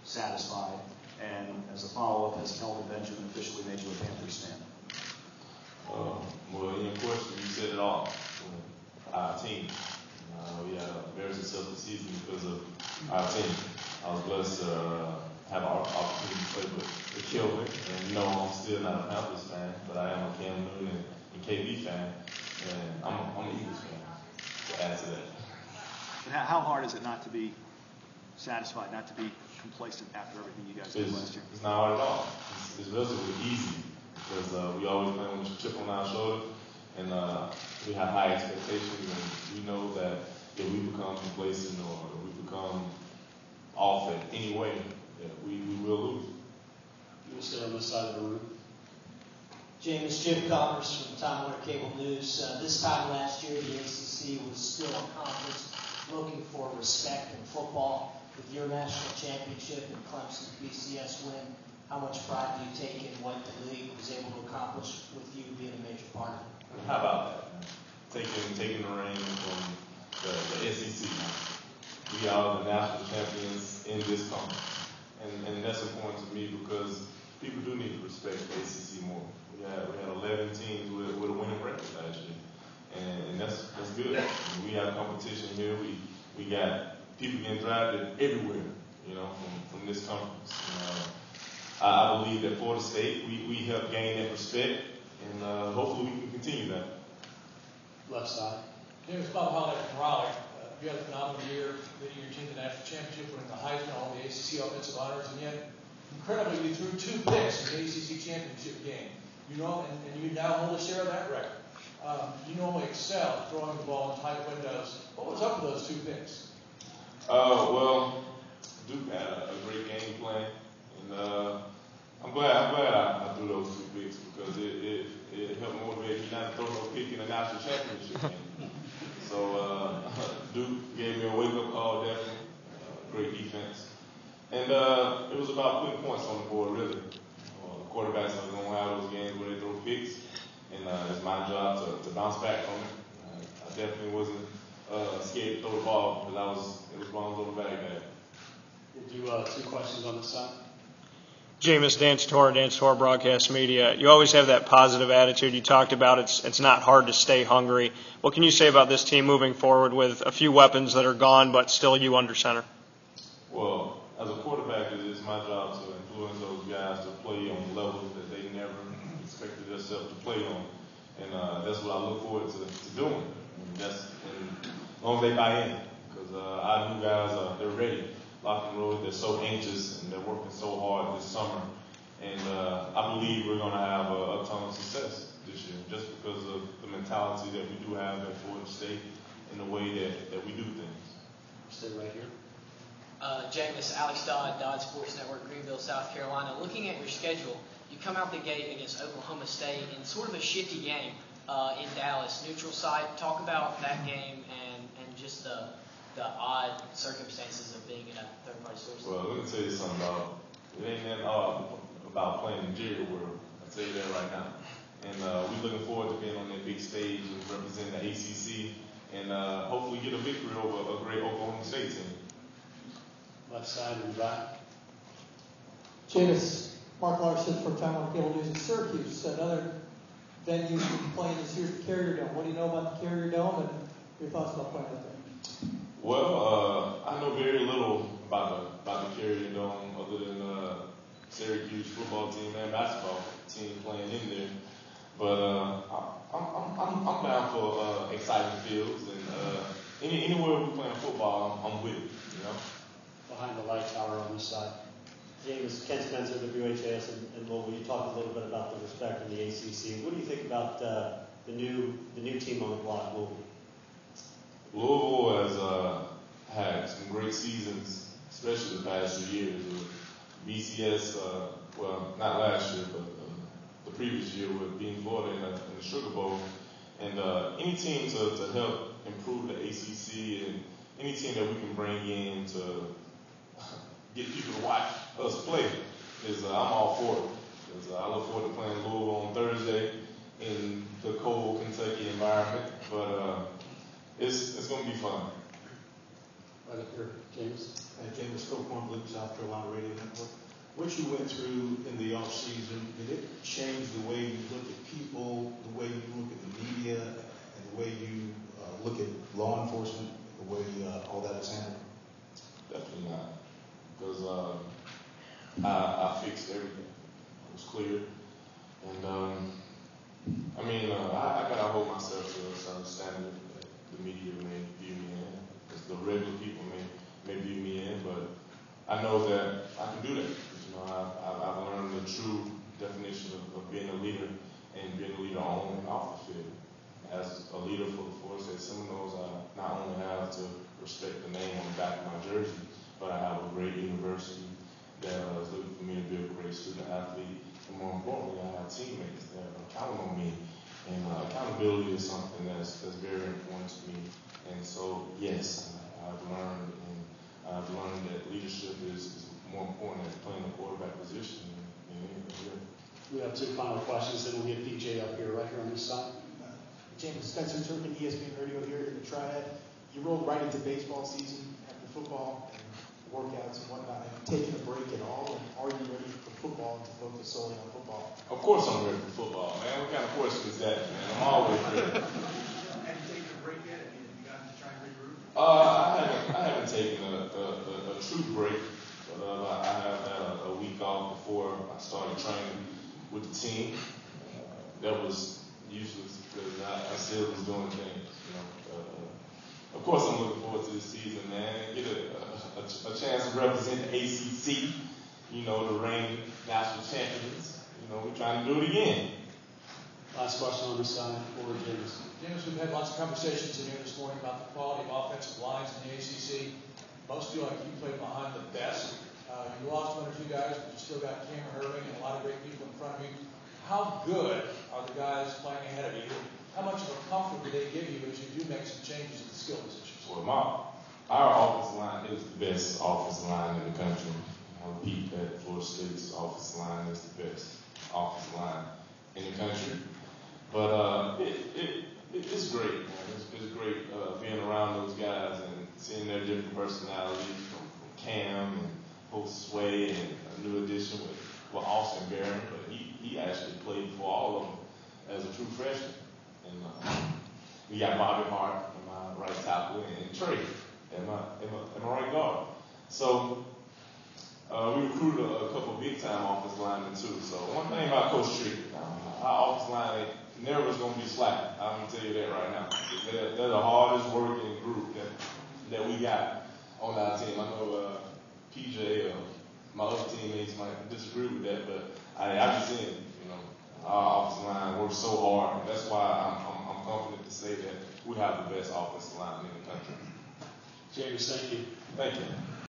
satisfied? And as a follow-up, has Kelvin Benjamin officially made you a Panthers fan? Well, in your question, you said it all. Our team. We had a very successful season because of our team. I was blessed to have an opportunity to play with Kelvin. And I'm still not a Panthers fan, but I am a Cam Newton and KB fan. And I'm an Eagles fan, to add to that. And how hard is it not to be satisfied, not to be complacent after everything you guys did last year? It's not hard at all. It's relatively easy because we always play with a chip on our shoulder, and we have high expectations, and we know that if we become complacent or if we become off in any way, that we will lose. You will sit on this side of the room. Jameis, Jim Connors from Time Warner Cable News. This time last year, the ACC was still a conference looking for respect in football. With your national championship and Clemson's BCS win, how much pride do you take in what the league was able to accomplish with you being a major part of it? How about that? Taking the reins from the SEC. We are the national champions in this conference. And that's important to me because people do need to respect the ACC more. We had 11 teams with a winning record last year. And that's good. We have competition here. We got people getting drafted everywhere, from this conference. I believe that Florida State, we helped gain that respect, and hopefully we can continue that. Left side. James, Bob Holliday from Raleigh. You had a phenomenal year, leading your team to the national championship, winning the Heisman, all the ACC offensive honors, and yet, incredibly, you threw 2 picks in the ACC championship game. And you now hold a share of that record. You normally excel throwing the ball in tight windows. What was up with those 2 picks? Well, Duke had a great game plan, and I'm glad I threw those 2 picks because it helped motivate me not to throw no pick in a national championship game. So Duke gave me a wake-up call, definitely. Great defense, and it was about putting points on the board, really. The quarterbacks are going to have those games where they throw picks, and it's my job to bounce back from it. I definitely wasn't scared to throw the ball because it was bombs over Baghdad. We'll do 2 questions on this side. Jameis, Tortora Broadcast Media. You always have that positive attitude. You talked about it's not hard to stay hungry. What can you say about this team moving forward with a few weapons that are gone but still you under center? Well, as a quarterback, it's my job to influence those guys to play on levels that they never expected themselves to play on. And that's what I look forward to doing. And as long as they buy in, because our new guys, they're ready. Lock and roll, they're so anxious and they're working so hard this summer. And I believe we're going to have a ton of success this year just because of the mentality that we do have at Florida State and the way that we do things. Stay right here. Jameis, Alex Dodd, Dodd Sports Network, Greenville, South Carolina. Looking at your schedule, you come out the gate against Oklahoma State in sort of a shifty game in Dallas, neutral site. Talk about that game and just the odd circumstances of being in a third-party source. Well, let me tell you something about it. Ain't nothing odd about playing in Jerry World. I'll tell you that right now. And we're looking forward to being on that big stage and representing the ACC and hopefully get a victory over a great Oklahoma State team. Left side and back. Jameis, Mark Larson from Time Warner Cable News in Syracuse. Another venue you'll be playing this year is the Carrier Dome. What do you know about the Carrier Dome and your thoughts about playing out there? Well, I know very little about the Carrier Dome other than Syracuse football team and basketball team playing in there. But I'm down for exciting fields and anywhere we playing football, I'm with it. Behind the light tower on this side. James, Ken Spencer, WHAS, and Louisville. You talked a little bit about the respect in the ACC. What do you think about the new team on the block, Louisville? Louisville has had some great seasons, especially the past 2 years. BCS, well, not last year, but the previous year with being Florida in the Sugar Bowl. And any team to help improve the ACC and any team that we can bring in to get people to watch us play is I'm all for it. Because I look forward to playing Louisville on Thursday in the cold Kentucky environment. But it's going to be fun. Right up here, James. James, Copeland, Blue, South Carolina Radio Network. What you went through in the off season, did it change the way you look at people, the way you look at the media, and the way you look at law enforcement, the way all that was handled? Definitely not, because I fixed everything. It was clear, and I gotta hold myself to a certain standard that the media may view me in, because the regular people may view me in, but I know that I can do that. I've learned the true definition of being a leader and being a leader on and off the field. As a leader for the force at Seminoles, I not only have to respect the name on the back of my jersey, but I have a great university that is looking for me to be a great student athlete. And more importantly, I have teammates that are counting on me. And accountability is something that's very important to me. And so, yes, I've learned that leadership is more important than playing the quarterback position than anything else. We have two final questions, then we'll get DJ up here, right here on this side. James Spencer, Turpin, ESPN Radio here in the Triad. You rolled right into baseball season after football and workouts and whatnot. Have you taken a break at all? And are you ready for football and to focus solely on football? Of course I'm ready for football, man. What kind of question is that, man? I'm always ready. Have you taken a break yet? Have you gotten to try and regroup? I haven't taken a true break, but I have had a week off before I started training with the team. That was useless because I still was doing things. Of course, I'm looking forward to this season, man. Get a chance to represent the ACC. The reigning national champions. We're trying to do it again. Last question on this side for James. James, we've had lots of conversations in here this morning about the quality of offensive lines in the ACC. Most feel like you played behind the best. You lost one or two guys, but you still got Cameron Irving and a lot of great people in front of you. How good are the guys playing ahead of you? How much of a comfort do they give you as you do make some changes at the skill positions? Well, our offensive line is the best offensive line in the country. I repeat that Florida State's offensive line is the best offensive line in the country. But it's great, man. It's great being around those guys and seeing their different personalities from Cam and Josue and a new addition with Austin Barron. But he actually played for all of them as a true freshman. And we got Bobby Hart in my right tackle and Trey in my right guard. So we recruited a couple of big-time offensive linemen too. So one thing about Coach Trick, our offensive line never is going to be slack. I'm going to tell you that right now. They're the hardest working group that we got on our team. I know PJ, my other teammates might disagree with that, but I've just seen our offensive line works so hard. And that's why I'm confident to say that we have the best offensive line in the country. James, thank you. Thank you.